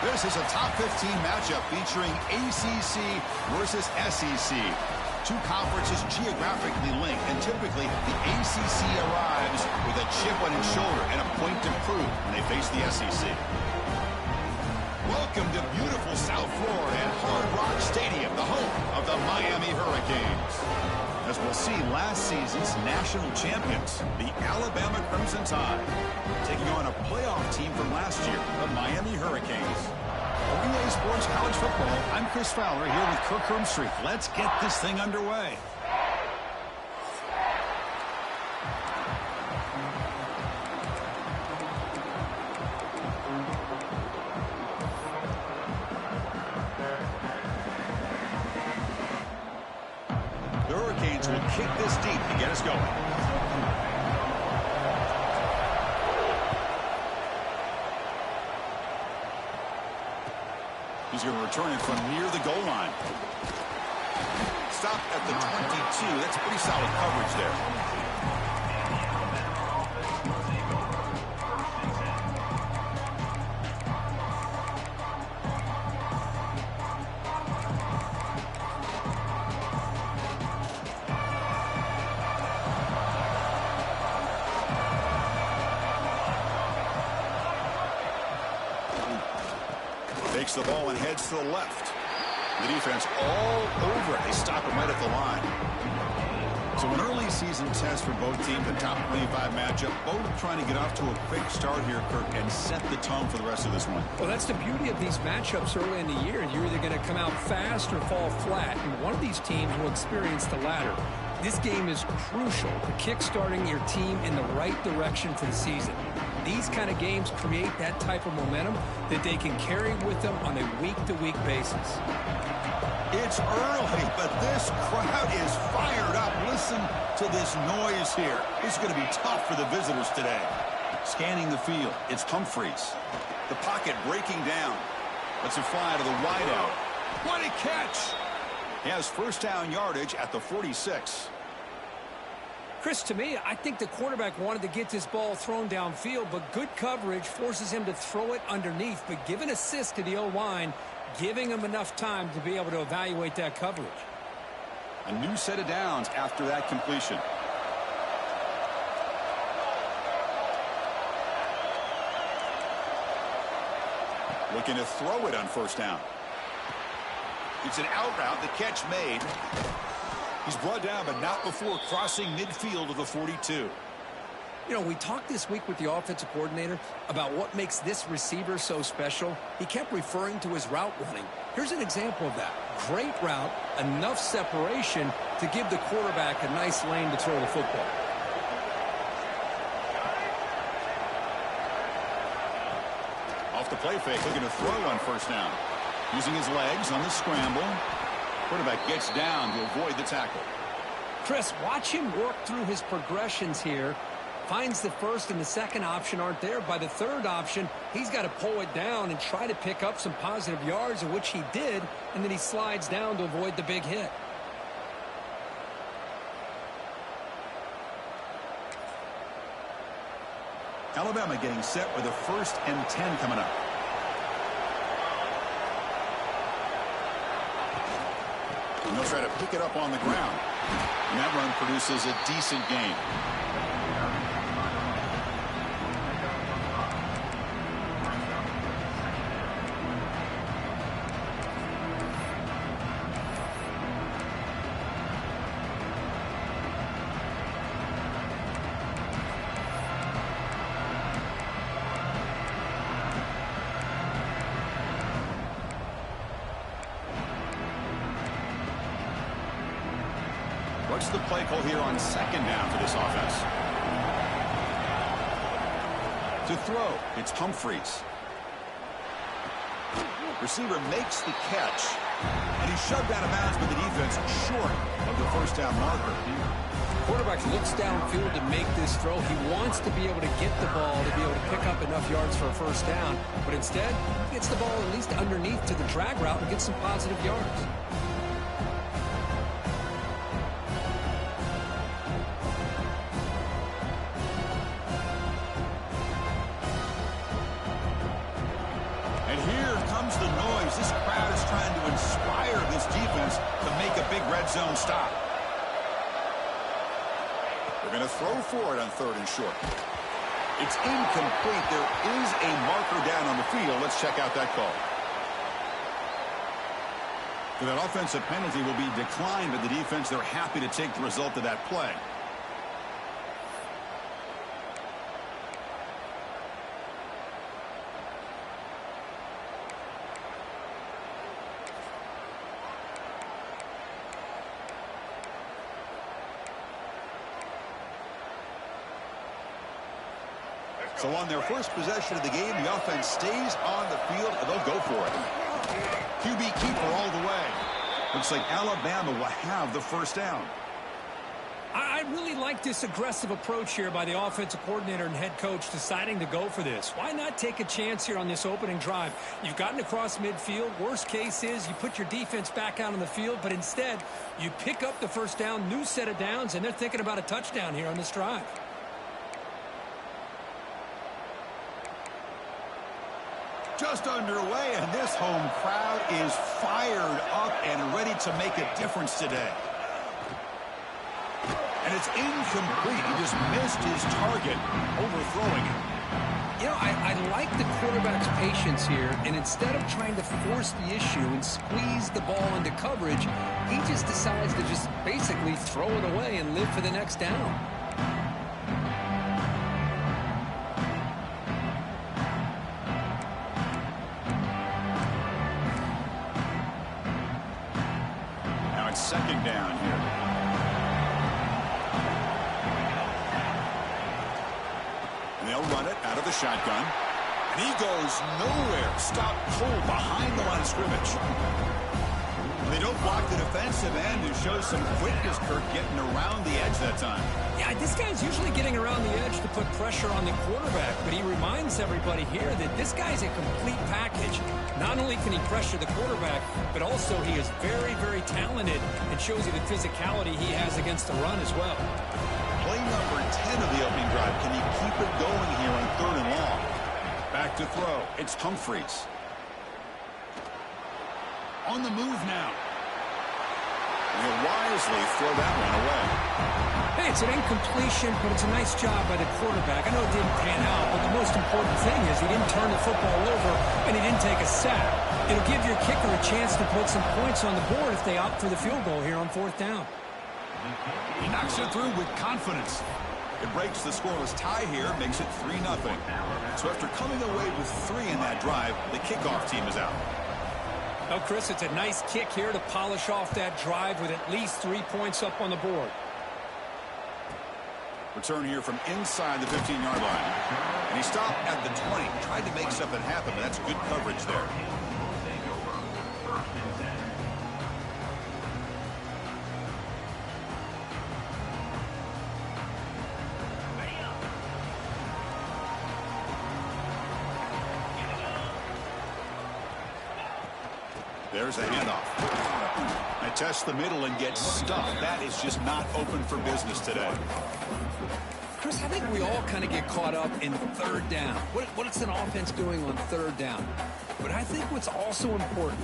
This is a top 15 matchup featuring ACC versus SEC. Two conferences geographically linked, and typically the ACC arrives with a chip on its shoulder and a point to prove when they face the SEC. Welcome to beautiful South Florida at Hard Rock Stadium, the home of the Miami Hurricanes. As we'll see, last season's national champions, the Alabama Crimson Tide, taking on a playoff team from last year, the Miami Hurricanes. For EA Sports College Football, I'm Chris Fowler here with Kirk Herbstreit. Let's get this thing underway. The Hurricanes will kick this deep to get us going. He's going to return it from near the goal line. Stop at the 22. That's pretty solid coverage there. Takes the ball and heads to the left. The defense all over it. They stop him right at the line. So an early season test for both teams, a top 25 matchup. Both trying to get off to a quick start here, Kirk, and set the tone for the rest of this one. Well, that's the beauty of these matchups early in the year. You're either going to come out fast or fall flat, and one of these teams will experience the latter. This game is crucial to kick-starting your team in the right direction for the season. These kind of games create that type of momentum that they can carry with them on a week-to-week basis. It's early, but this crowd is fired up. Listen to this noise here. This is going to be tough for the visitors today. Scanning the field, it's Humphreys. The pocket breaking down. Lets it fly to the wideout. What a catch! He has first down yardage at the 46. Chris, to me, I think the quarterback wanted to get this ball thrown downfield, but good coverage forces him to throw it underneath. But give an assist to the O-line, giving him enough time to be able to evaluate that coverage. A new set of downs after that completion. Looking to throw it on first down. It's an out route, the catch made. He's brought down, but not before crossing midfield of the 42. You know, we talked this week with the offensive coordinator about what makes this receiver so special. He kept referring to his route running. Here's an example of that. Great route, enough separation to give the quarterback a nice lane to throw the football. Off the play fake, looking to throw on first down. Using his legs on the scramble. Quarterback gets down to avoid the tackle. Chris, watch him work through his progressions here. Finds the first and the second option aren't there. By the third option, he's got to pull it down and try to pick up some positive yards, of which he did, and then he slides down to avoid the big hit. Alabama getting set with a 1st and 10 coming up. And they'll try to pick it up on the ground. And that run produces a decent gain. What's the play call here on second down for this offense? To throw, it's Humphreys. Receiver makes the catch, and he's shoved out of bounds by the defense short of the first down marker. Quarterback looks downfield to make this throw. He wants to be able to get the ball to be able to pick up enough yards for a first down, but instead, he gets the ball at least underneath to the drag route and gets some positive yards. Giants defense to make a big red zone stop. They're going to throw for it on 3rd and short. It's incomplete. There is a marker down on the field. Let's check out that call. So that offensive penalty will be declined by the defense. They're happy to take the result of that play. So on their first possession of the game, the offense stays on the field, and they'll go for it. QB keeper all the way. Looks like Alabama will have the first down. I really like this aggressive approach here by the offensive coordinator and head coach deciding to go for this. Why not take a chance here on this opening drive? You've gotten across midfield. Worst case is you put your defense back out on the field, but instead you pick up the first down, new set of downs, and they're thinking about a touchdown here on this drive. Just underway, and this home crowd is fired up and ready to make a difference today. And it's incomplete. He just missed his target, overthrowing it. You know, I like the quarterback's patience here, and instead of trying to force the issue and squeeze the ball into coverage, he just decides to just basically throw it away and live for the next down. Second down here. And they'll run it out of the shotgun. And he goes nowhere. Stop cold behind the line of scrimmage. They don't block the defensive end, who shows some quickness, Kirk, getting around the edge that time. Yeah, this guy's usually getting around the edge to put pressure on the quarterback, but he reminds everybody here that this guy's a complete package. Not only can he pressure the quarterback, but also he is very, very talented and shows you the physicality he has against the run as well. Play number 10 of the opening drive. Can he keep it going here on 3rd and long? Back to throw. It's Humphreys. On the move now. He'll wisely throw that one away. Hey, it's an incompletion, but it's a nice job by the quarterback. I know it didn't pan out, but the most important thing is he didn't turn the football over and he didn't take a sack. It'll give your kicker a chance to put some points on the board if they opt for the field goal here on 4th down. He knocks it through with confidence. It breaks the scoreless tie here, makes it 3-0. So after coming away with 3 in that drive, the kickoff team is out. Well, Chris, it's a nice kick here to polish off that drive with at least 3 points up on the board. Return here from inside the 15-yard line. And he stopped at the 20. Tried to make something happen, but that's good coverage there. There's a handoff. I test the middle and get stuffed. That is just not open for business today. Chris, I think we all kind of get caught up in 3rd down. What's an offense doing on 3rd down? But I think what's also important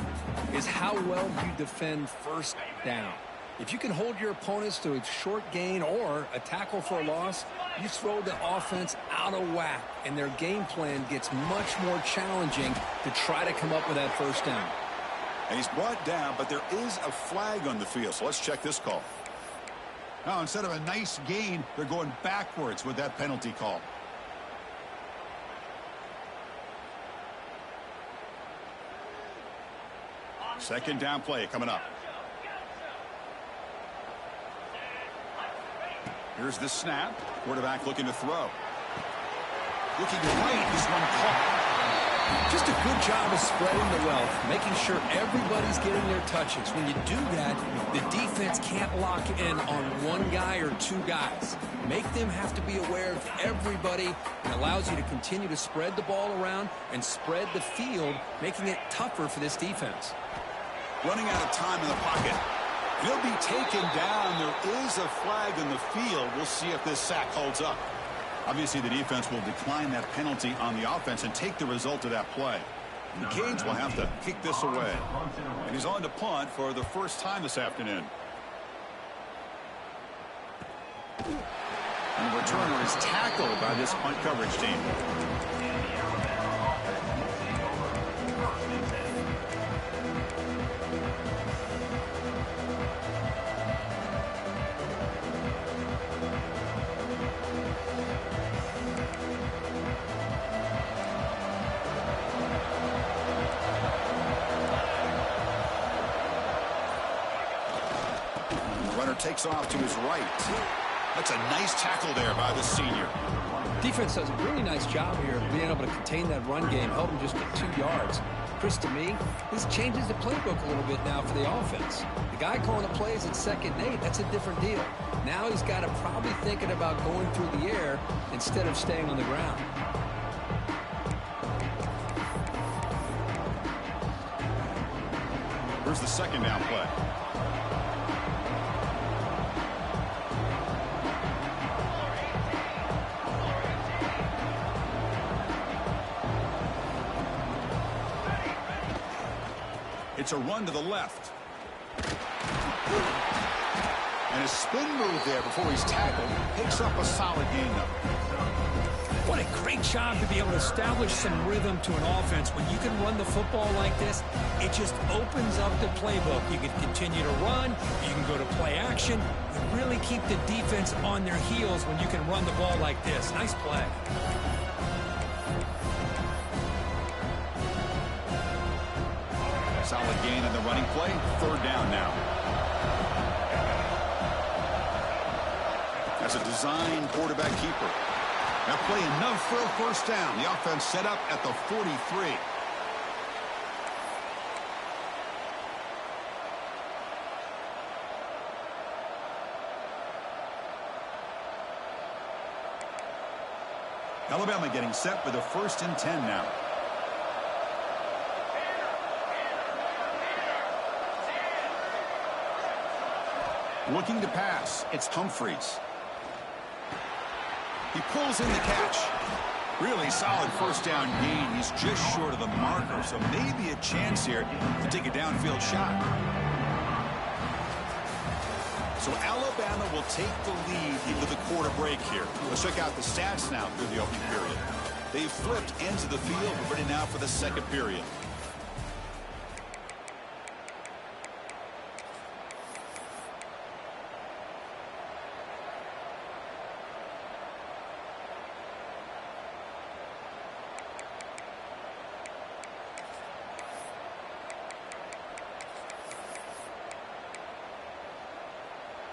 is how well you defend 1st down. If you can hold your opponents to a short gain or a tackle for a loss, you throw the offense out of whack, and their game plan gets much more challenging to try to come up with that 1st down. And he's brought down, but there is a flag on the field. So let's check this call. Now, instead of a nice gain, they're going backwards with that penalty call. Second down play coming up. Here's the snap. Quarterback looking to throw. Looking right. This one caught. Just a good job of spreading the wealth, making sure everybody's getting their touches. When you do that, the defense can't lock in on one guy or 2 guys. Make them have to be aware of everybody. It allows you to continue to spread the ball around and spread the field, making it tougher for this defense. Running out of time in the pocket. He'll be taken down. There is a flag in the field. We'll see if this sack holds up. Obviously, the defense will decline that penalty on the offense and take the result of that play. The Canes will have to kick this away. And he's on to punt for the first time this afternoon. And the returner is tackled by this punt coverage team. Takes off to his right. That's a nice tackle there by the senior. Defense does a really nice job here of being able to contain that run game, held him just at 2 yards. Chris, to me, this changes the playbook a little bit now for the offense. The guy calling the plays at 2nd and 8, that's a different deal. Now he's got to probably thinking about going through the air instead of staying on the ground. Here's the 2nd down play. It's a run to the left. And a spin move there before he's tackled. Picks up a solid gain, though. What a great job to be able to establish some rhythm to an offense. When you can run the football like this, it just opens up the playbook. You can continue to run. You can go to play action. You really keep the defense on their heels when you can run the ball like this. Nice play. Solid gain on the running play. 3rd down now. As a design quarterback keeper. That play enough for a 1st down. The offense set up at the 43. Alabama getting set for the 1st and 10 now. Looking to pass. It's Humphreys. He pulls in the catch. Really solid 1st down gain. He's just short of the marker, so maybe a chance here to take a downfield shot. So Alabama will take the lead into the quarter break here. Let's check out the stats now through the opening period. They've flipped ends of the field. We're ready now for the 2nd period.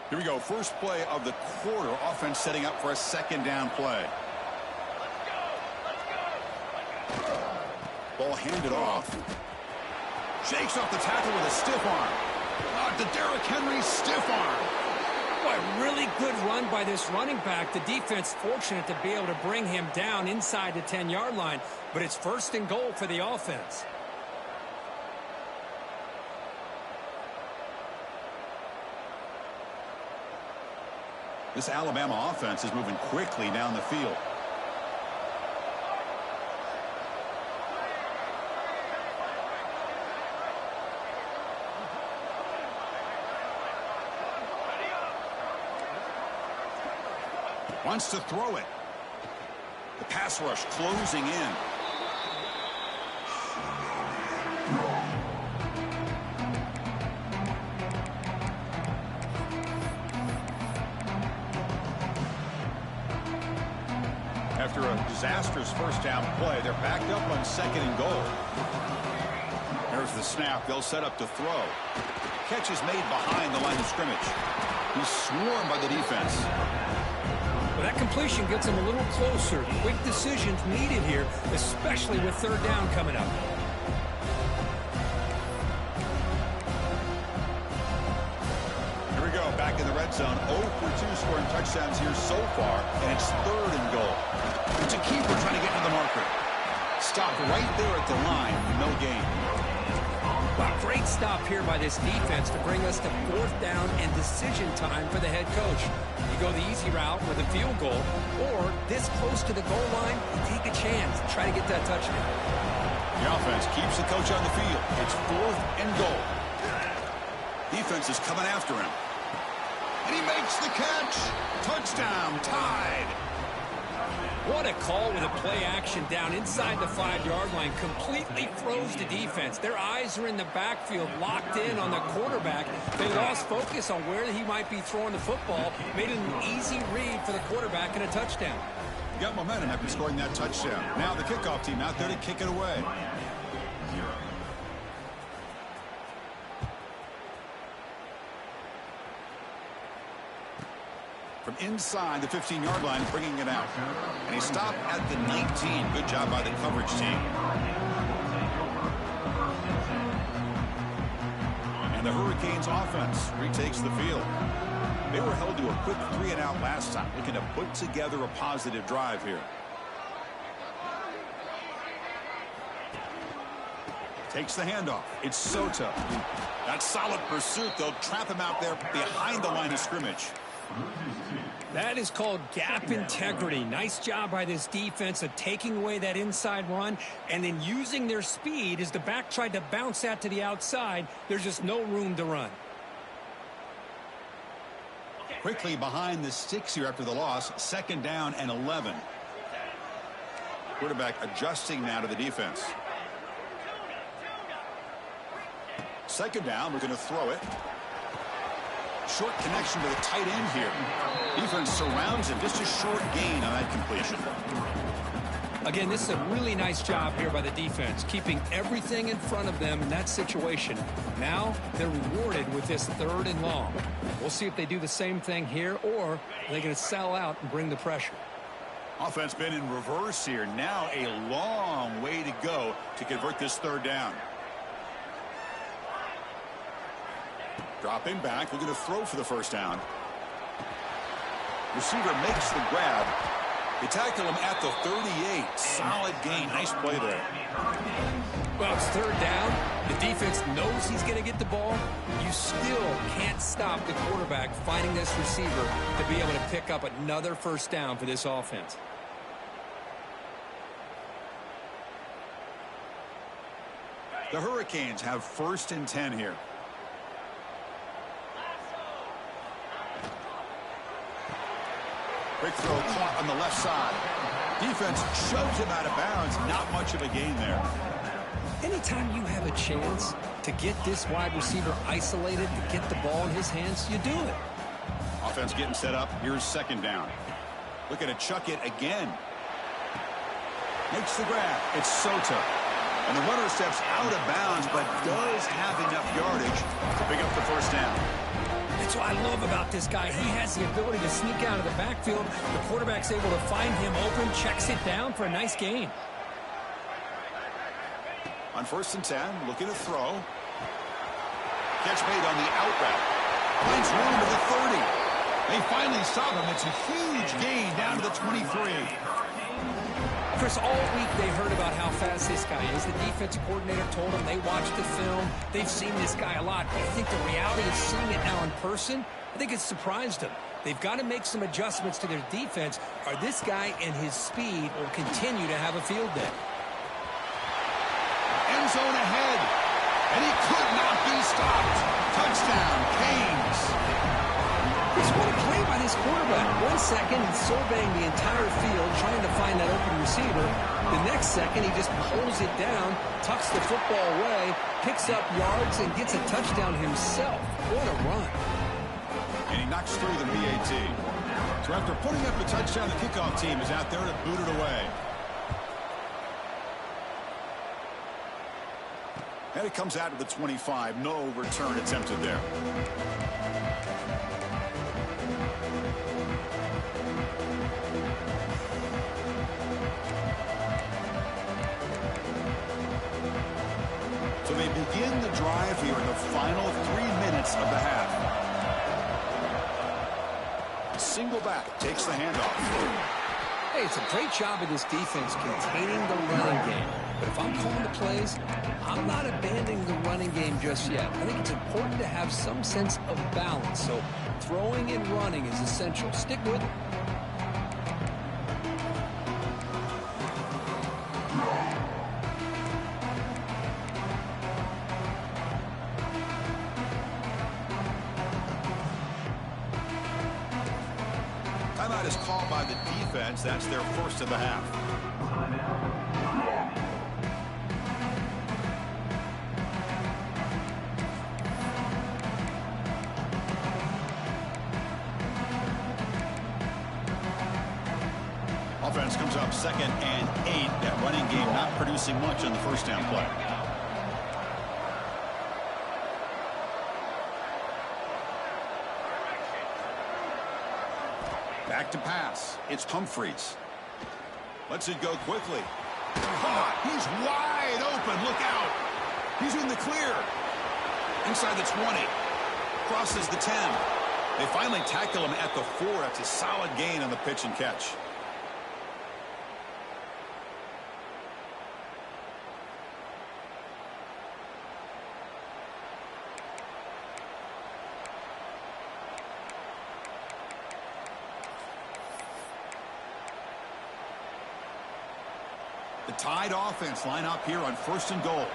Here we go. First play of the quarter. Offense setting up for a 2nd down play. Ball handed off. Shakes off the tackle with a stiff arm. To Derrick Henry, stiff arm. Boy, really good run by this running back. The defense fortunate to be able to bring him down inside the 10-yard line, but it's 1st and goal for the offense. This Alabama offense is moving quickly down the field. Wants to throw it. The pass rush closing in. After a disastrous 1st down play, they're backed up on 2nd and goal. There's the snap. They'll set up to throw. Catch is made behind the line of scrimmage. He's swarmed by the defense. Well, that completion gets him a little closer. Quick decisions needed here, especially with 3rd down coming up. Here we go. Back in the red zone. 0 for 2 scoring touchdowns here so far, and it's 3rd and goal. It's a keeper trying to get to the marker. Stopped right there at the line. No gain. Wow, great stop here by this defense to bring us to 4th down and decision time for the head coach. You go the easy route with a field goal, or this close to the goal line, you take a chance, try to get that touchdown. The offense keeps the coach on the field. It's 4th and goal. Defense is coming after him. And he makes the catch. Touchdown, tied. What a call with a play action down inside the 5-yard line. Completely froze the defense. Their eyes are in the backfield, locked in on the quarterback. They lost focus on where he might be throwing the football. Made it an easy read for the quarterback and a touchdown. Got momentum after scoring that touchdown. Now the kickoff team out there to kick it away. From inside the 15-yard line, bringing it out. And he stopped at the 19. Good job by the coverage team. And the Hurricanes offense retakes the field. They were held to a quick 3-and-out last time, looking to put together a positive drive here. Takes the handoff. It's Soto. That solid pursuit. They'll trap him out there behind the line of scrimmage. That is called gap integrity. Nice job by this defense of taking away that inside run and then using their speed as the back tried to bounce that to the outside. There's just no room to run. Quickly behind the sticks here after the loss. 2nd down and 11. Quarterback adjusting now to the defense. 2nd down. We're going to throw it. Short connection to the tight end here. Defense surrounds him. Just a short gain on that completion. Again, this is a really nice job here by the defense, keeping everything in front of them in that situation. Now they're rewarded with this 3rd and long. We'll see if they do the same thing here, or are they going to sell out and bring the pressure. Offense been in reverse here. Now a long way to go to convert this 3rd down. Dropping back. We're going to throw for the 1st down. Receiver makes the grab. They tackle him at the 38. Solid gain. Nice play there. Well, it's 3rd down. The defense knows he's going to get the ball. You still can't stop the quarterback finding this receiver to be able to pick up another 1st down for this offense. The Hurricanes have 1st and 10 here. Quick throw caught on the left side. Defense shoves him out of bounds. Not much of a gain there. Anytime you have a chance to get this wide receiver isolated, to get the ball in his hands, you do it. Offense getting set up. Here's 2nd down. Looking to chuck it again. Makes the grab. It's Soto. And the runner steps out of bounds, but does have enough yardage to pick up the 1st down. That's what I love about this guy. He has the ability to sneak out of the backfield. The quarterback's able to find him open, checks it down for a nice gain. On 1st and 10, looking to throw. Catch made on the out route. Finds room to the 30. They finally stop him. It's a huge gain down to the 23. Chris, all week they heard about how fast this guy is. The defensive coordinator told them they watched the film. They've seen this guy a lot. But I think the reality of seeing it now in person, I think it's surprised them. They've got to make some adjustments to their defense, or this guy and his speed will continue to have a field day. End zone ahead, and he could not be stopped. Touchdown, Canes. Chris, what a play by this quarterback. 1 second, he's surveying the entire field, trying to find that open receiver. The next second, he just pulls it down, tucks the football away, picks up yards, and gets a touchdown himself. What a run. And he knocks through the PAT. So after putting up a touchdown, the kickoff team is out there to boot it away. And it comes out to the 25. No return attempted there. So they begin the drive here in the final 3 minutes of the half. Single back takes the handoff. Hey, it's a great job of this defense containing the running game. But if I'm calling the plays, I'm not abandoning the running game just yet. I think it's important to have some sense of balance. So throwing and running is essential. Stick with it. is called by the defense. That's their first of the half. Offense comes up 2nd and 8. That running game not producing much on the first down play. Back to pass. It's Humphreys. Lets it go quickly. He's wide open. Look out. He's in the clear. Inside the 20. Crosses the 10. They finally tackle him at the 4. That's a solid gain on the pitch and catch. The Tide offense line up here on 1st and goal.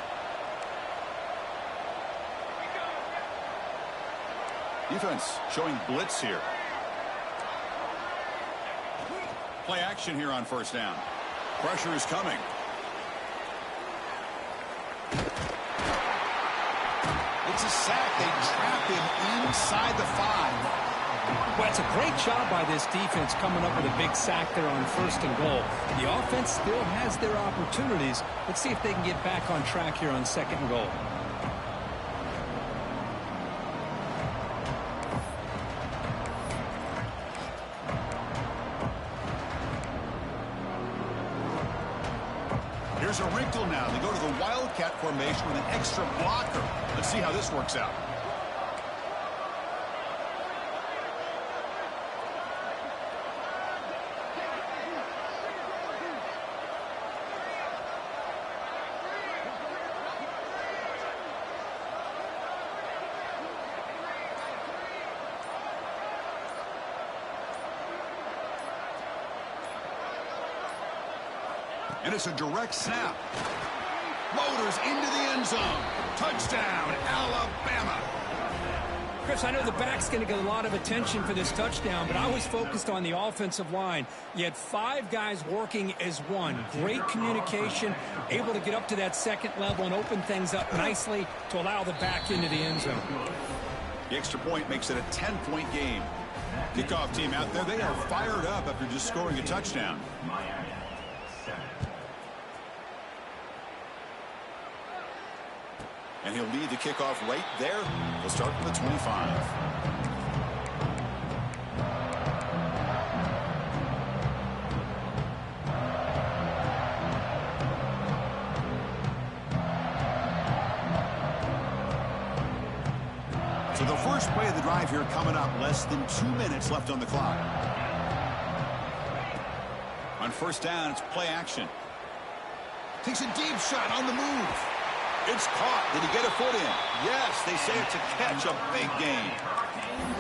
Defense showing blitz here. Play action here on 1st down. Pressure is coming. It's a sack. They trap him inside the 5. Well, it's a great job by this defense coming up with a big sack there on 1st and goal. The offense still has their opportunities. Let's see if they can get back on track here on 2nd and goal. Here's a wrinkle now. They go to the Wildcat formation with an extra blocker. Let's see how this works out. And it's a direct snap. Motors into the end zone. Touchdown, Alabama. Chris, I know the back's going to get a lot of attention for this touchdown, but I was focused on the offensive line. You had 5 guys working as one. Great communication, able to get up to that 2nd level and open things up nicely to allow the back into the end zone. The extra point makes it a 10-point game. Kickoff team out there, they are fired up after just scoring a touchdown. And he'll lead the kickoff right there. He'll start from the 25. So the first play of the drive here coming up. Less than 2 minutes left on the clock. On 1st down, it's play action. Takes a deep shot on the move. It's caught. Did he get a foot in? Yes, they say it's a catch, a big gain.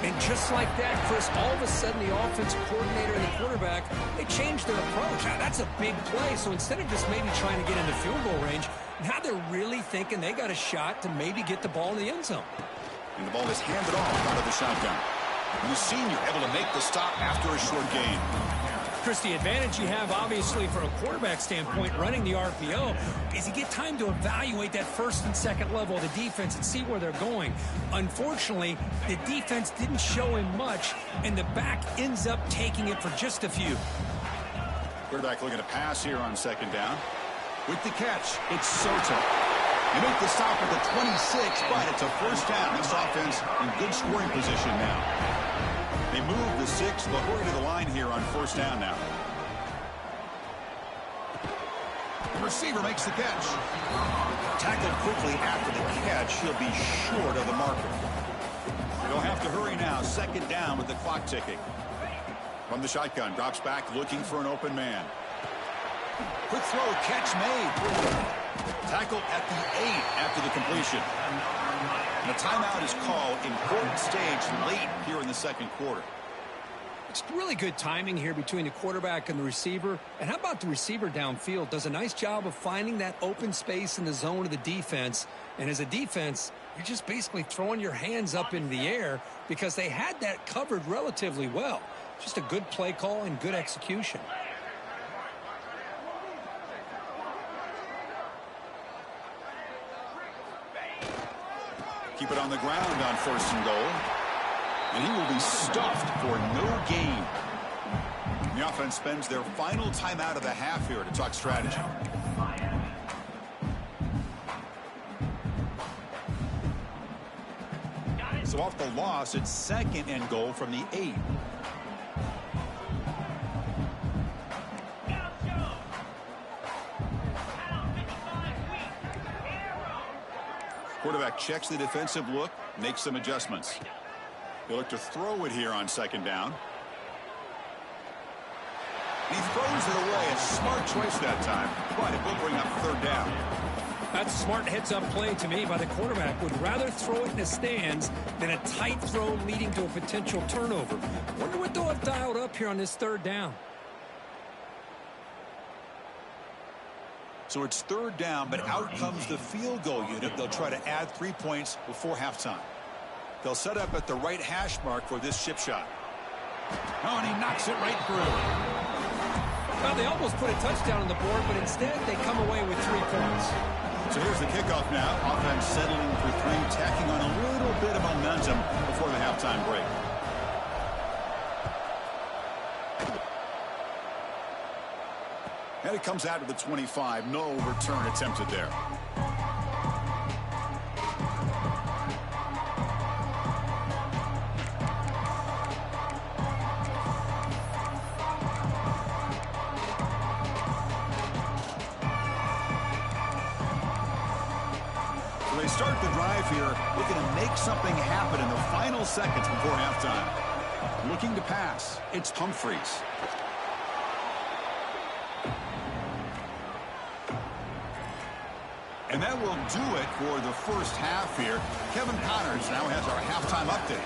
And just like that, Chris, all of a sudden the offensive coordinator and the quarterback, they changed their approach. Now, that's a big play. So instead of just maybe trying to get into field goal range, now they're really thinking they got a shot to maybe get the ball in the end zone. And the ball is handed off out of the shotgun. And the senior able to make the stop after a short gain. Chris, the advantage you have, obviously, from a quarterback standpoint, running the RPO, is you get time to evaluate that 1st and 2nd level of the defense and see where they're going. Unfortunately, the defense didn't show him much, and the back ends up taking it for just a few. Quarterback looking to pass here on 2nd down. With the catch, it's Soto. They make the stop at the 26, but it's a 1st down. This offense in good scoring position now. They move the 6. They'll hurry to the line here on 1st down now. The receiver makes the catch. Tackled quickly after the catch. He'll be short of the marker. They'll have to hurry now. 2nd down with the clock ticking. From the shotgun, drops back looking for an open man. Quick throw, catch made. Tackle at the 8 after the completion. And a timeout is called. Important stage late here in the 2nd quarter. It's really good timing here between the quarterback and the receiver. And how about the receiver downfield? Does a nice job of finding that open space in the zone of the defense. And as a defense, you're just basically throwing your hands up in the air because they had that covered relatively well. Just a good play call and good execution. Keep it on the ground on 1st and goal. And he will be stuffed for no gain. The offense spends their final timeout of the half here to talk strategy. So off the loss, it's 2nd and goal from the 8. Quarterback checks the defensive look, makes some adjustments. He'll look to throw it here on 2nd down. He throws it away. A smart choice that time, but it will bring up 3rd down. That's a smart heads-up play to me by the quarterback. Would rather throw it in the stands than a tight throw leading to a potential turnover. Wonder what they'll have dialed up here on this 3rd down. So it's 3rd down, but out comes the field goal unit. They'll try to add 3 points before halftime. They'll set up at the right hash mark for this chip shot. Oh, and he knocks it right through. Well, they almost put a touchdown on the board, but instead they come away with 3 points. So here's the kickoff now. Offense settling for 3, tacking on a little bit of momentum before the halftime break. And it comes out to the 25. No return attempted there. So they start the drive here, looking to make something happen in the final seconds before halftime. Looking to pass. It's Humphreys. And that will do it for the first half here. Kevin Connors now has our halftime update.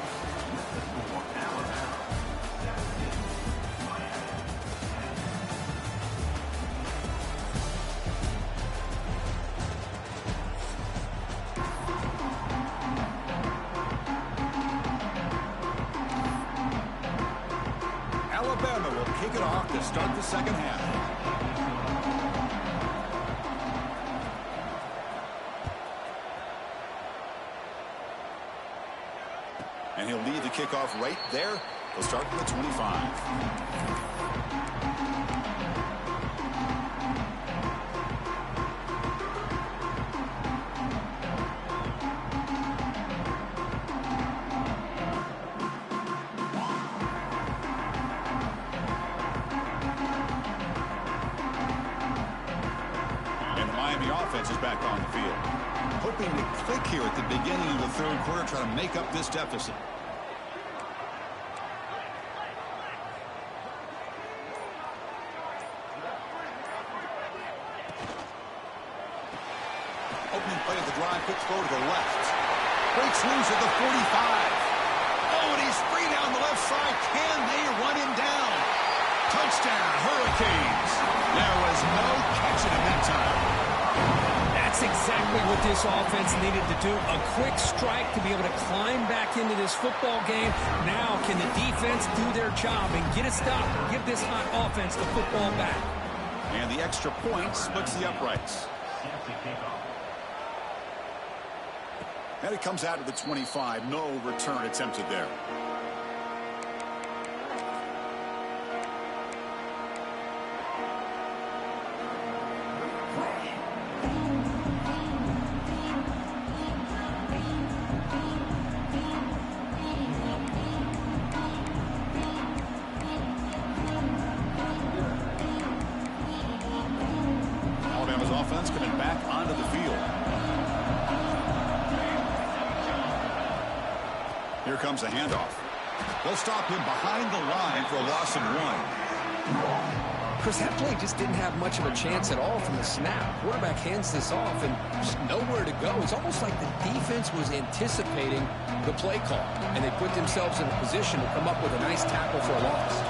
Alabama will kick it off to start the second half. And he'll lead the kickoff right there. He'll start from the 25. And the Miami offense is back on the field. Hoping to click here at the beginning of the 3rd quarter, try to make up this deficit. Opening play of the drive, quick throw to the left. Breaks loose at the 45. Oh, and he's free down the left side. Can they run him down? Touchdown, Hurricanes. There was no catching him that time. That's exactly what this offense needed to do. A quick strike to be able to climb back into this football game. Now can the defense do their job and get a stop and give this hot offense the football back? And the extra point splits the uprights. And it comes out to the 25. No return attempted there. Alabama's offense coming back onto the field. Here comes a handoff. They'll stop him behind the line for a loss of 1. Chris, that play just didn't have much of a chance at all from the snap. Quarterback hands this off and just nowhere to go. It's almost like the defense was anticipating the play call, and they put themselves in a position to come up with a nice tackle for a loss.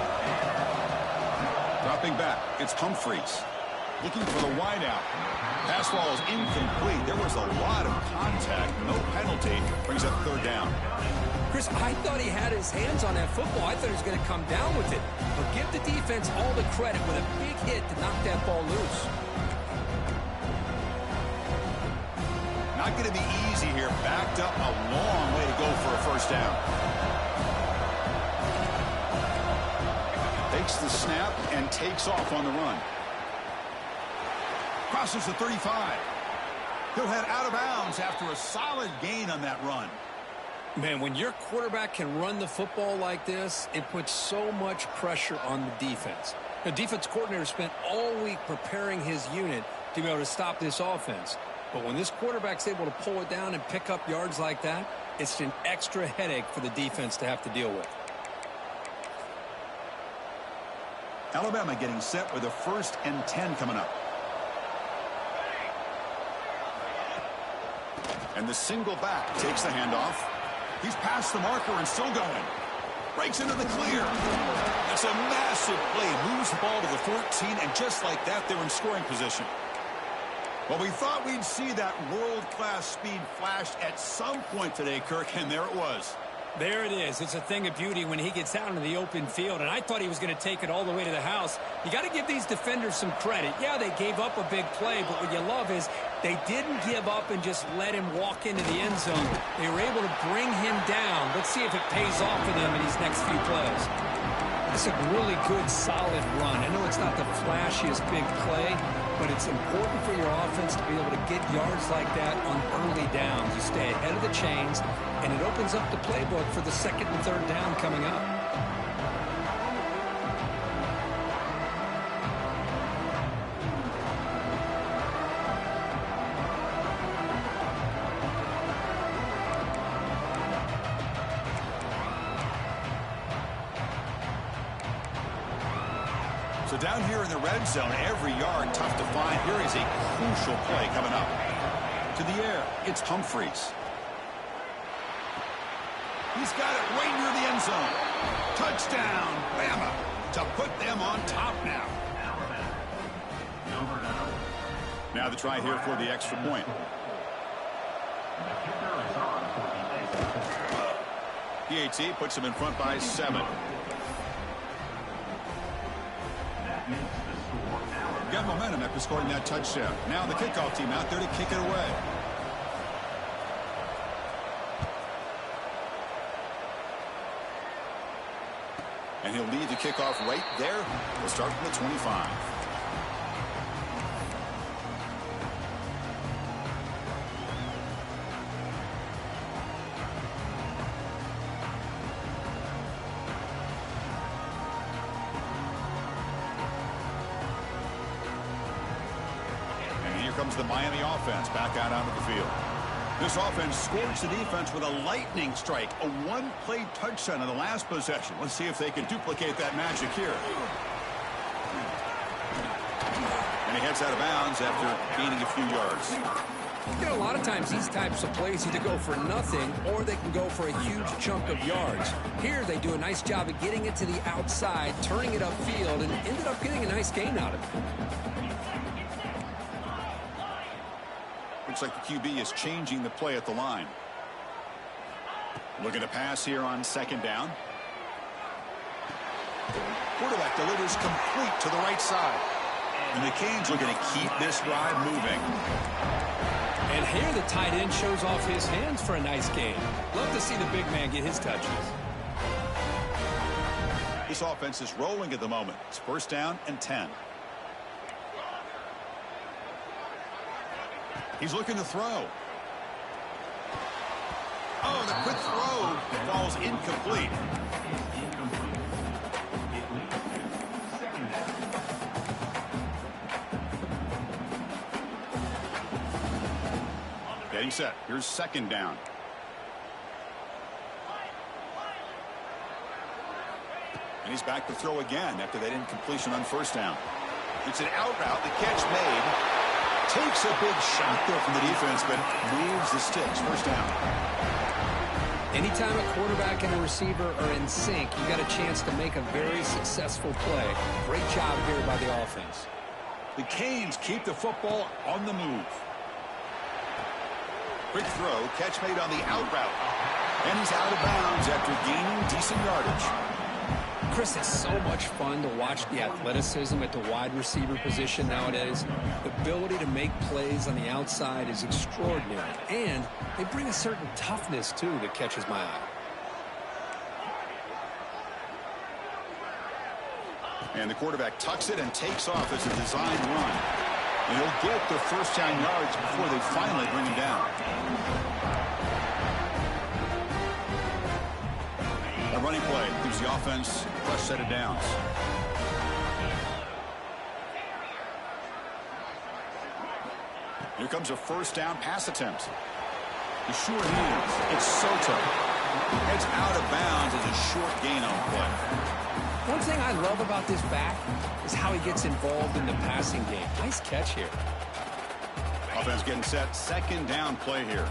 Dropping back, it's Humphreys. Looking for the wideout. Pass ball is incomplete. There was a lot of contact. No penalty. Brings up 3rd down. Chris, I thought he had his hands on that football. I thought he was going to come down with it. But give the defense all the credit with a big hit to knock that ball loose. Not going to be easy here. Backed up a long way to go for a first down. Takes the snap and takes off on the run. Crosses the 35. He'll head out of bounds after a solid gain on that run. Man, when your quarterback can run the football like this, it puts so much pressure on the defense. The defense coordinator spent all week preparing his unit to be able to stop this offense. But when this quarterback's able to pull it down and pick up yards like that, it's an extra headache for the defense to have to deal with. Alabama getting set with a 1st and 10 coming up. And the single back takes the handoff. He's past the marker and still going. Breaks into the clear. That's a massive play. Moves the ball to the 14, and just like that, they're in scoring position. Well, we thought we'd see that world-class speed flashed at some point today, Kirk, and there it was. There it is. It's a thing of beauty when he gets out into the open field, and I thought he was going to take it all the way to the house. You got to give these defenders some credit. Yeah, they gave up a big play, but what you love is they didn't give up and just let him walk into the end zone. They were able to bring him down. Let's see if it pays off for them in these next few plays. It's a really good, solid run. I know it's not the flashiest big play, but it's important for your offense to be able to get yards like that on early downs. You stay ahead of the chains, and it opens up the playbook for the 2nd and 3rd down coming up. So down here in the red zone, every yard tough to find. Here is a crucial play coming up. To the air, it's Humphreys. He's got it right near the end zone. Touchdown, Bama, to put them on top now. Now the try here for the extra point. PAT puts him in front by 7. Got momentum after scoring that touchdown. Now the kickoff team out there to kick it away. And he'll lead the kickoff right there. We'll start from the 25. Comes the Miami offense back out onto the field. This offense scorched the defense with a lightning strike, a one-play touchdown in the last possession. Let's see if they can duplicate that magic here. And he heads out of bounds after gaining a few yards. You know, a lot of times these types of plays either go for nothing or they can go for a huge chunk of yards. Here they do a nice job of getting it to the outside, turning it upfield, and ended up getting a nice gain out of it. Looks like the QB is changing the play at the line. Looking to pass here on 2nd down. Quarterback delivers complete to the right side. And the Canes looking to keep this drive moving. And here the tight end shows off his hands for a nice gain. Love to see the big man get his touches. This offense is rolling at the moment. It's 1st down and 10. He's looking to throw. Oh, the quick throw falls incomplete. Getting set. Here's 2nd down. And he's back to throw again after that incompletion on 1st down. It's an out route. The catch made. Takes a big shot there from the defense, but moves the sticks. 1st down. Anytime a quarterback and a receiver are in sync, you got a chance to make a very successful play. Great job here by the offense. The Canes keep the football on the move. Quick throw, catch made on the out route. And he's out of bounds after gaining decent yardage. Chris, it's so much fun to watch the athleticism at the wide receiver position nowadays. The ability to make plays on the outside is extraordinary. And they bring a certain toughness, too, that catches my eye. And the quarterback tucks it and takes off as a designed run. And he'll get the first down yards before they finally bring him down. A running play gives the offense a fresh set of downs. Here comes a first down pass attempt. The short hands. It's Soto. It's out of bounds as a short gain on play. One thing I love about this back is how he gets involved in the passing game. Nice catch here. Offense getting set. Second down play here.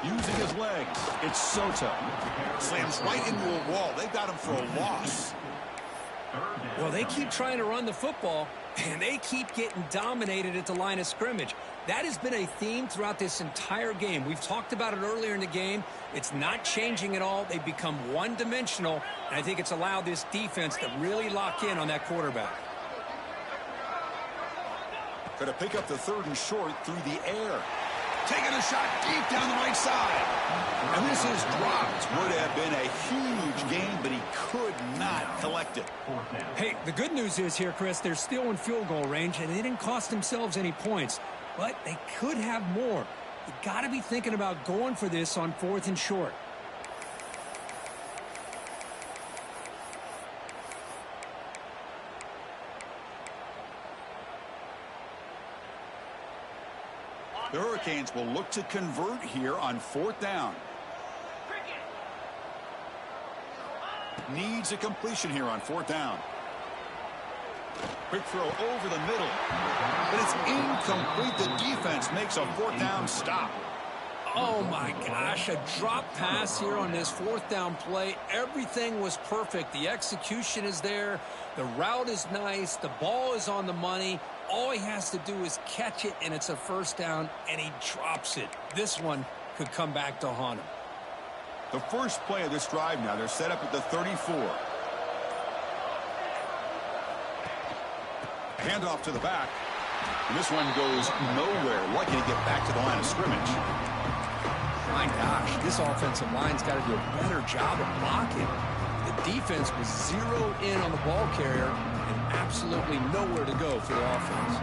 Using his legs. It's Soto. Slams right into a wall. They've got him for a loss. Well, they keep trying to run the football, and they keep getting dominated at the line of scrimmage. That has been a theme throughout this entire game. We've talked about it earlier in the game. It's not changing at all. They've become one-dimensional, and I think it's allowed this defense to really lock in on that quarterback. Going to pick up the third and short through the air. Taking a shot deep down the right side. And this is dropped. Would have been a huge gain, but he could not collect it. Hey, the good news is here, Chris, they're still in field goal range, and they didn't cost themselves any points. But they could have more. You got to be thinking about going for this on 4th and short. The Hurricanes will look to convert here on 4th down. Needs a completion here on 4th down. Quick throw over the middle. But it's incomplete. The defense makes a 4th down stop. Oh, my gosh. A drop pass here on this 4th down play. Everything was perfect. The execution is there. The route is nice. The ball is on the money. All he has to do is catch it, and it's a 1st down, and he drops it. This one could come back to haunt him. The first play of this drive now, they're set up at the 34. Handoff to the back. And this one goes nowhere. Lucky to get back to the line of scrimmage. My gosh, this offensive line's got to do a better job of blocking. The defense was zeroed in on the ball carrier and absolutely nowhere to go for the offense.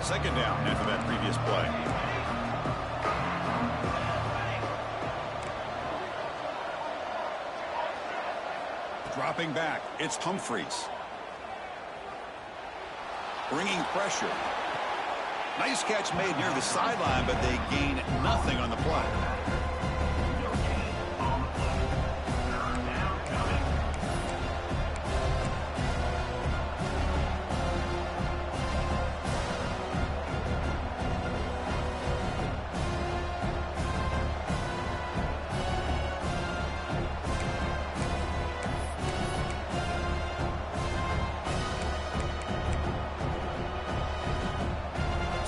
Second down after that previous play. Dropping back, it's Humphreys. Bringing pressure. Nice catch made near the sideline, but they gain nothing on the play.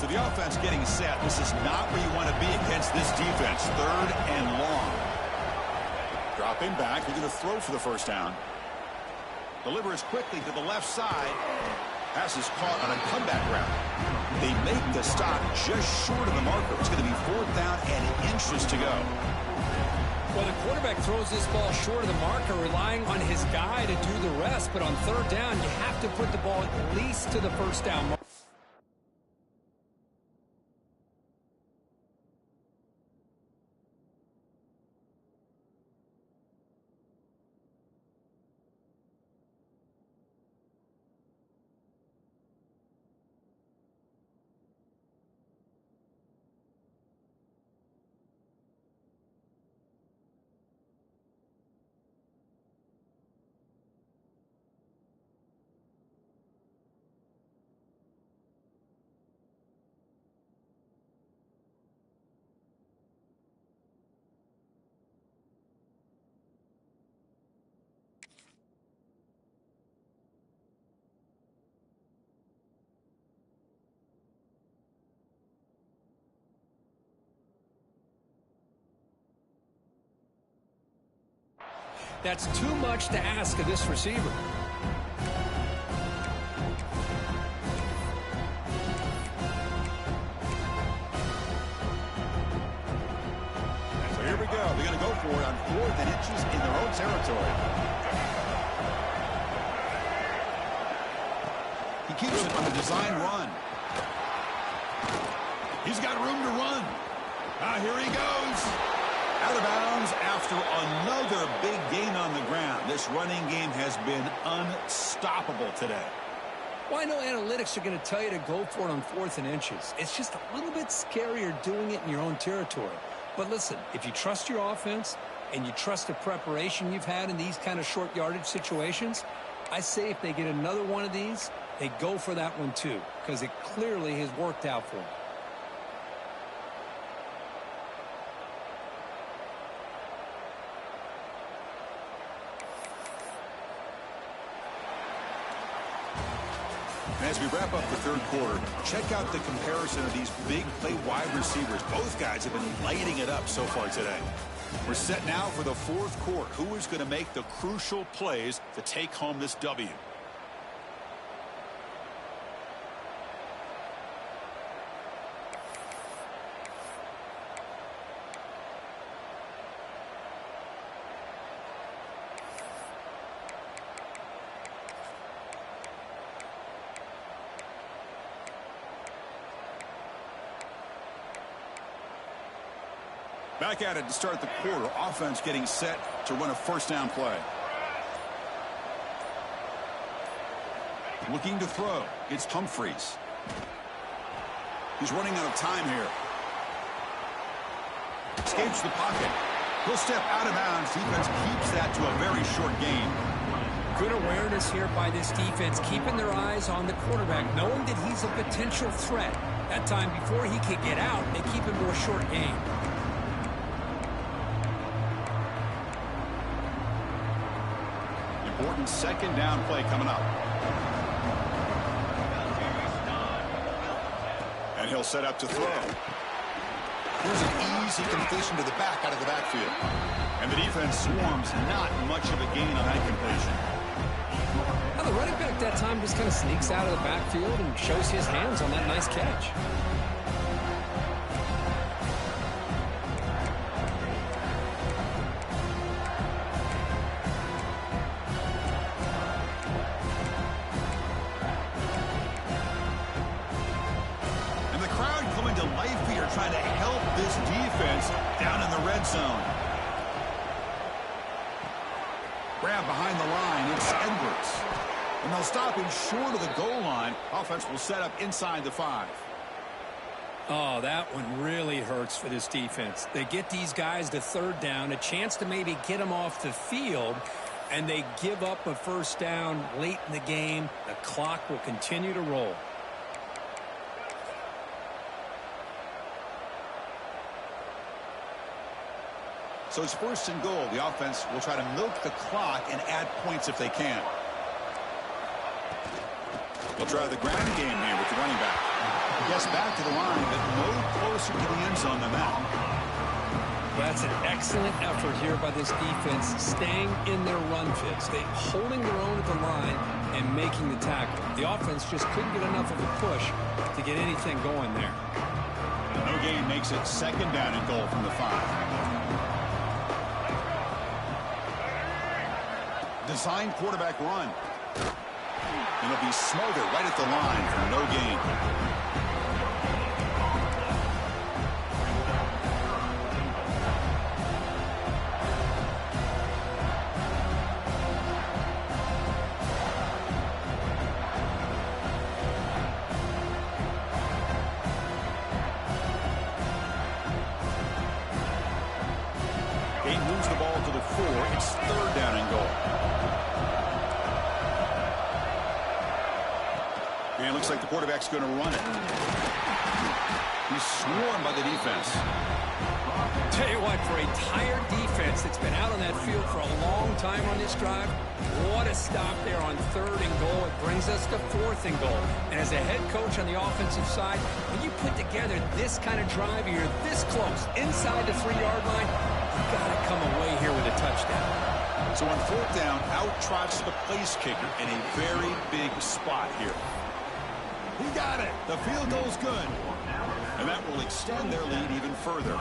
The offense getting set. This is not where you want to be against this defense. 3rd and long. Dropping back. They're going to throw for the 1st down. Delivers quickly to the left side. Pass is caught on a comeback route. They make the stop just short of the marker. It's going to be 4th down and inches to go. Well, the quarterback throws this ball short of the marker, relying on his guy to do the rest. But on 3rd down, you have to put the ball at least to the 1st down marker. That's too much to ask of this receiver. So here we go. They're going to go for it on 4th and inches in their own territory. He keeps it on a design run. He's got room to run. Here he goes. Out of bounds after another big gain on the ground. This running game has been unstoppable today. Well, I know analytics are going to tell you to go for it on 4th and inches. It's just a little bit scarier doing it in your own territory. But listen, if you trust your offense and you trust the preparation you've had in these kind of short yardage situations, I say if they get another one of these, they go for that one too, because it clearly has worked out for them. As we wrap up the third quarter, check out the comparison of these big play wide receivers. Both guys have been lighting it up so far today. We're set now for the fourth quarter. Who is going to make the crucial plays to take home this W? Back at it to start the quarter. Offense getting set to run a first down play. Looking to throw. It's Humphreys. He's running out of time here. Escapes the pocket. He'll step out of bounds. Defense keeps that to a very short gain. Good awareness here by this defense, keeping their eyes on the quarterback, knowing that he's a potential threat. That time before he could get out, they keep him to a short gain. Important second down play coming up. And he'll set up to throw. Here's an easy completion to the back out of the backfield. And the defense swarms, not much of a gain on that completion. Now the running back that time just kind of sneaks out of the backfield and shows his hands on that nice catch. Trying to help this defense down in the red zone. Grab behind the line. It's Edwards. And they'll stop him short of the goal line. Offense will set up inside the 5. Oh, that one really hurts for this defense. They get these guys to third down, a chance to maybe get them off the field, and they give up a first down late in the game. The clock will continue to roll. So it's first and goal. The offense will try to milk the clock and add points if they can. They'll try the ground game here with the running back. Yes, back to the line, but no closer to the end zone than that. That's an excellent effort here by this defense, staying in their run fits. They holding their own at the line and making the tackle. The offense just couldn't get enough of a push to get anything going there. No gain makes it second down and goal from the 5. Design quarterback run. And it'll be smothered right at the line for no gain. He moves the ball to the 4. It's third down and goal. And it looks like the quarterback's going to run it. He's swarmed by the defense. Tell you what, for a tired defense that's been out on that field for a long time on this drive, what a stop there on third and goal. It brings us to fourth and goal. And as a head coach on the offensive side, when you put together this kind of drive, you're this close inside the 3-yard line, you've got to come away here with a touchdown. So on fourth down, out trots the place kicker in a very big spot here. He got it. The field goal's good. And that will extend their lead even further.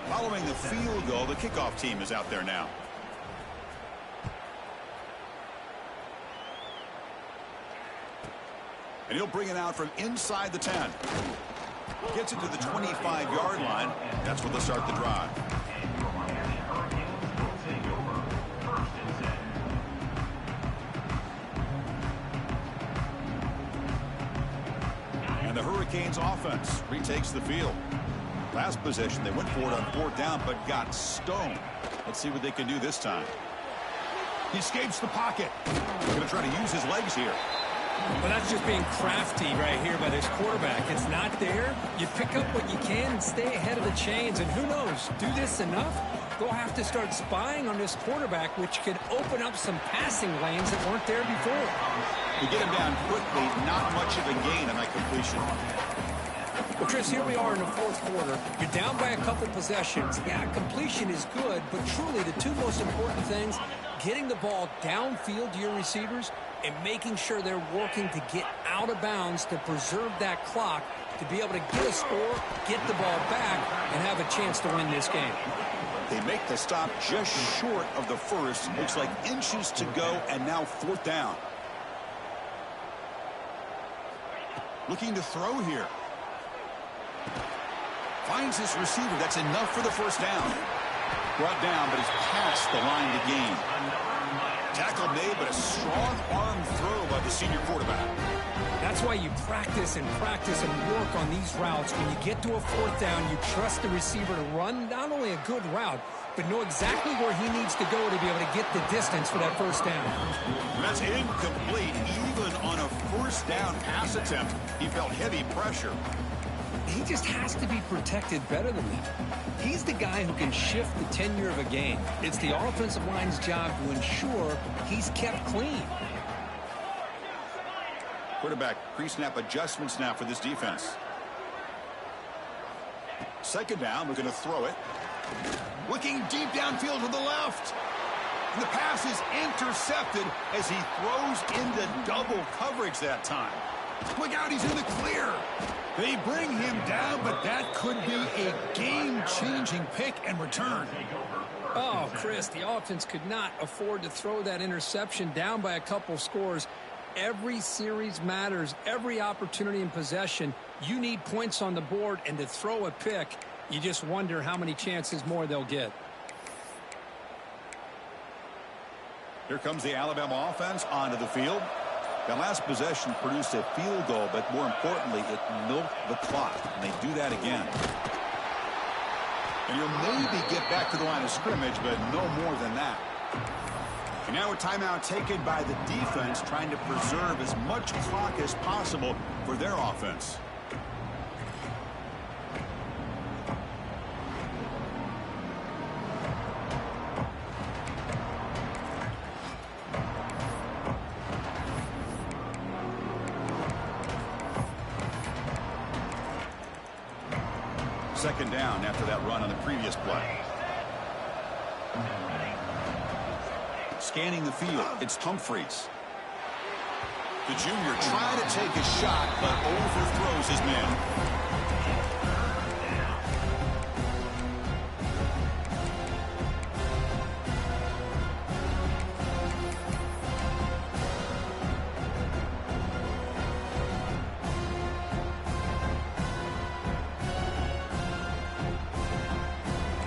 Following the field goal, the kickoff team is out there now. And he'll bring it out from inside the 10. Gets it to the 25-yard line. That's where they'll start the drive. And the Hurricanes offense retakes the field. Last possession, they went for it on fourth down, but got stoned. Let's see what they can do this time. He escapes the pocket. Going to try to use his legs here. Well, that's just being crafty right here by this quarterback. It's not there. You pick up what you can and stay ahead of the chains. And who knows, do this enough, they'll have to start spying on this quarterback, which could open up some passing lanes that weren't there before. To get him down quickly, not much of a gain on that completion. Well, Chris, here we are in the fourth quarter. You're down by a couple possessions. Yeah, completion is good, but truly the two most important things, getting the ball downfield to your receivers and making sure they're working to get out of bounds to preserve that clock to be able to get a score, get the ball back, and have a chance to win this game. They make the stop just short of the first. Looks like inches to go, and now fourth down. Looking to throw here. Finds his receiver. That's enough for the first down. Brought down, but he's past the line to gain. Tackle made, but a strong arm throw by the senior quarterback. That's why you practice and work on these routes. When you get to a fourth down, you trust the receiver to run not only a good route, but know exactly where he needs to go to be able to get the distance for that first down. That's incomplete. Even on a first down pass attempt, he felt heavy pressure. He just has to be protected better than that. He's the guy who can shift the tenure of a game. It's the offensive line's job to ensure he's kept clean. Quarterback pre-snap adjustments now for this defense. Second down, we're going to throw it. Looking deep downfield to the left. And the pass is intercepted as he throws into double coverage that time. Look out, he's in the clear. They bring him down, but that could be a game-changing pick and return. Oh, Chris, the offense could not afford to throw that interception down by a couple scores. Every series matters. Every opportunity in possession, you need points on the board, and to throw a pick, you just wonder how many chances more they'll get. Here comes the Alabama offense onto the field. That last possession produced a field goal, but more importantly, it milked the clock, and they do that again. And you'll maybe get back to the line of scrimmage, but no more than that. And now a timeout taken by the defense, trying to preserve as much clock as possible for their offense. Second down after that run on the previous play. Scanning the field, it's Humphreys. The junior trying to take a shot, but overthrows his man.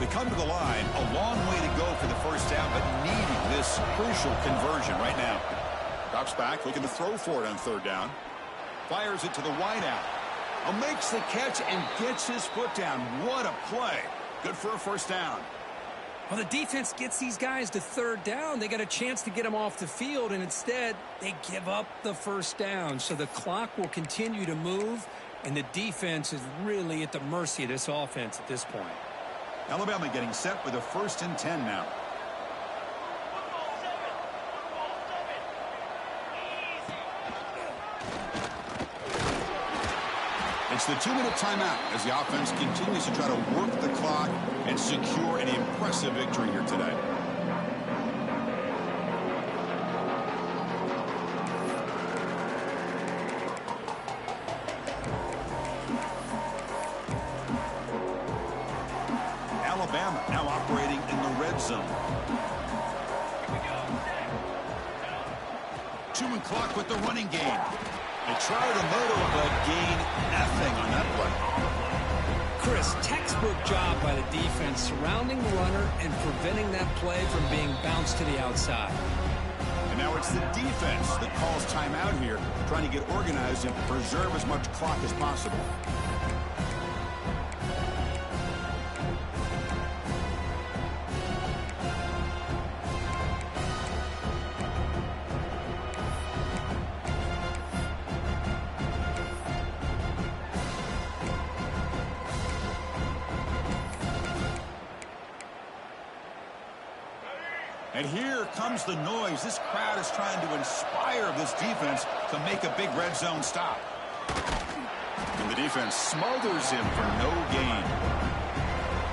Come to the line, a long way to go for the first down, but needing this crucial conversion right now. Drops back, looking to throw for it on third down. Fires it to the wideout. Makes the catch and gets his foot down. What a play. Good for a first down. Well, the defense gets these guys to third down. They got a chance to get them off the field, and instead they give up the first down. So the clock will continue to move, and the defense is really at the mercy of this offense at this point. Alabama getting set with a 1st and 10 now. It's the 2-minute timeout as the offense continues to try to work the clock and secure an impressive victory here today. Alabama now operating in the red zone. 2 and clock with the running game. They tried a motor, but gain nothing on that play. Chris, textbook job by the defense surrounding the runner and preventing that play from being bounced to the outside. And now it's the defense that calls timeout here, trying to get organized and preserve as much clock as possible. And here comes the noise. This crowd is trying to inspire this defense to make a big red zone stop. And the defense smothers him for no gain.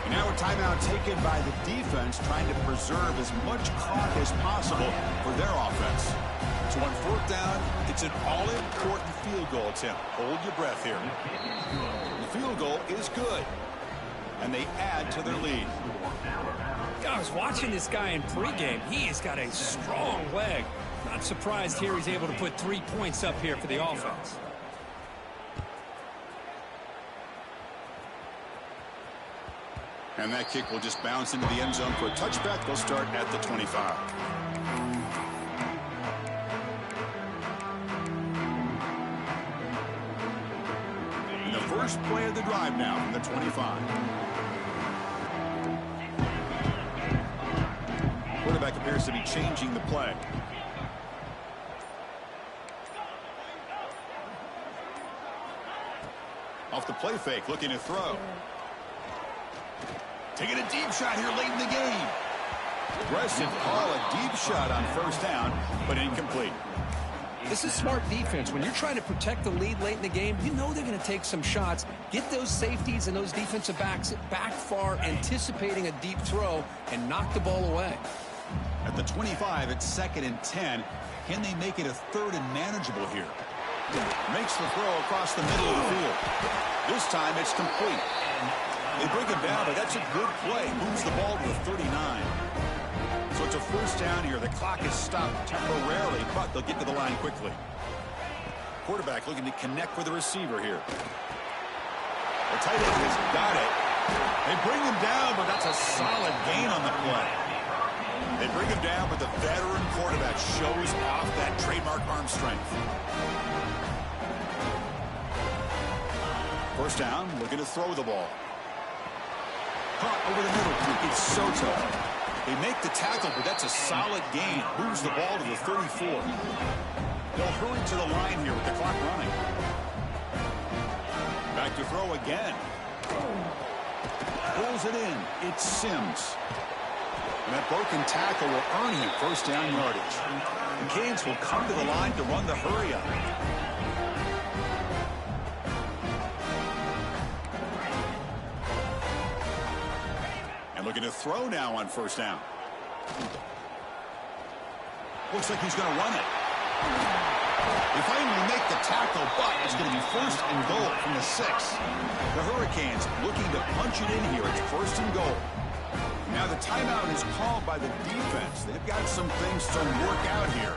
And now a timeout taken by the defense, trying to preserve as much clock as possible for their offense. So on 4th down, it's an all-important field goal attempt. Hold your breath here. The field goal is good. And they add to their lead. I was watching this guy in pregame. He has got a strong leg. Not surprised here he's able to put 3 points up here for the offense. And that kick will just bounce into the end zone for a touchback. They'll start at the 25. And the first play of the drive now from the 25. Quarterback appears to be changing the play. Off the play fake, looking to throw. Taking a deep shot here late in the game. Aggressive call, a deep shot on 1st down, but incomplete. This is smart defense. When you're trying to protect the lead late in the game, you know they're going to take some shots. Get those safeties and those defensive backs back far, anticipating a deep throw, and knock the ball away. At the 25, it's 2nd and 10. Can they make it a 3rd and manageable here? Makes the throw across the middle of the field. This time it's complete. They bring him down, but that's a good play. Moves the ball to the 39. So it's a 1st down here. The clock is stopped temporarily, but they'll get to the line quickly. Quarterback looking to connect with the receiver here. The tight end has got it. They bring him down, but that's a solid gain on the play. They bring him down, but the veteran quarterback shows off that trademark arm strength. 1st down, looking to throw the ball. Caught over the middle. It's Soto. They make the tackle, but that's a solid gain. Moves the ball to the 34. They'll hurry to the line here with the clock running. Back to throw again. Pulls it in. It's Sims. And that broken tackle will earn him 1st down yardage. The Canes will come to the line to run the hurry-up. And looking to throw now on 1st down. Looks like he's going to run it. They finally make the tackle, but it's going to be 1st and goal from the 6. The Hurricanes looking to punch it in here. It's 1st and goal. Now the timeout is called by the defense. They've got some things to work out here.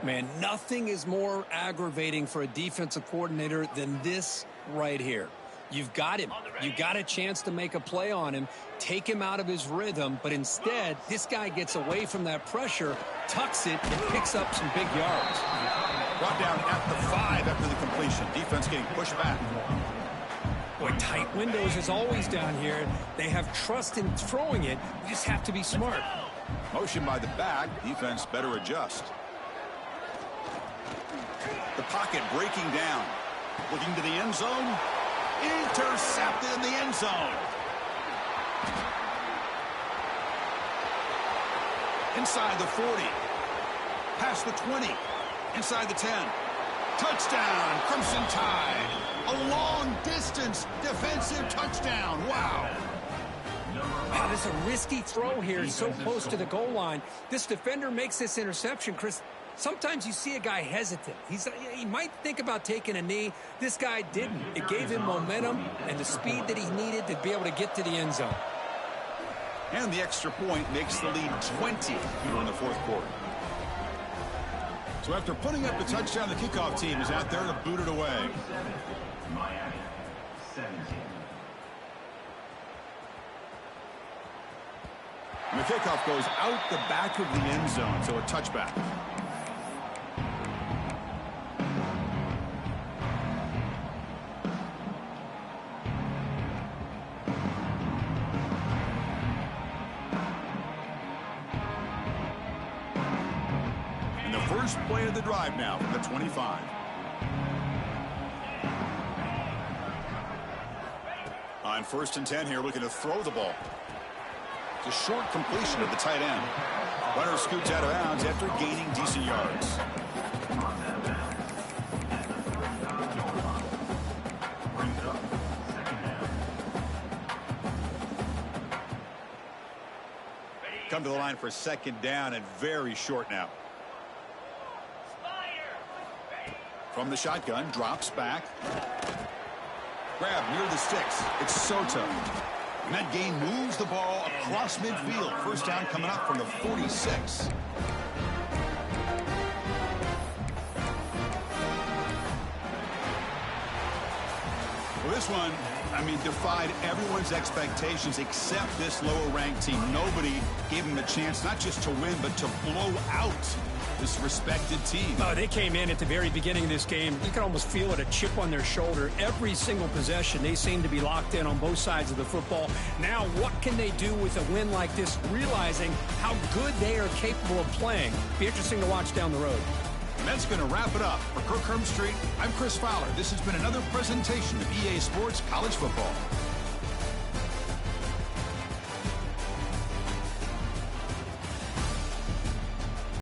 Man, nothing is more aggravating for a defensive coordinator than this right here. You've got him. You got a chance to make a play on him, take him out of his rhythm, but instead, this guy gets away from that pressure, tucks it, and picks up some big yards. Brought down at the 5 after the completion. Defense getting pushed back. Boy, tight windows is always down here. They have trust in throwing it. You just have to be smart. Motion by the back. Defense better adjust. The pocket breaking down. Looking to the end zone. Intercepted in the end zone. Inside the 40. Past the 20. Inside the 10. Touchdown, Crimson Tide. A long-distance defensive touchdown. Wow. Wow, there's a risky throw here so close to the goal line. This defender makes this interception, Chris. Sometimes you see a guy hesitant. He might think about taking a knee. This guy didn't. It gave him momentum and the speed that he needed to be able to get to the end zone. And the extra point makes the lead 20 here in the fourth quarter. So after putting up the touchdown, the kickoff team is out there to boot it away. Miami, 17. And the kickoff goes out the back of the end zone, so a touchback. And the first play of the drive now from the 25. On 1st and 10 here, looking to throw the ball. It's a short completion of the tight end. Runner scoots out of bounds after gaining decent yards. Come to the line for 2nd down and very short now. From the shotgun, drops back. Grab near the sticks. It's Soto. And that gain moves the ball across midfield. First down coming up from the 46. Well, this one, I mean, defied everyone's expectations except this lower-ranked team. Nobody gave them a chance not just to win, but to blow out this respected team. Oh, they came in at the very beginning of this game. You can almost feel it, a chip on their shoulder. Every single possession, they seem to be locked in on both sides of the football. Now, what can they do with a win like this, realizing how good they are capable of playing? Be interesting to watch down the road. And that's going to wrap it up. For Kirk Street, I'm Chris Fowler. This has been another presentation of EA Sports College Football.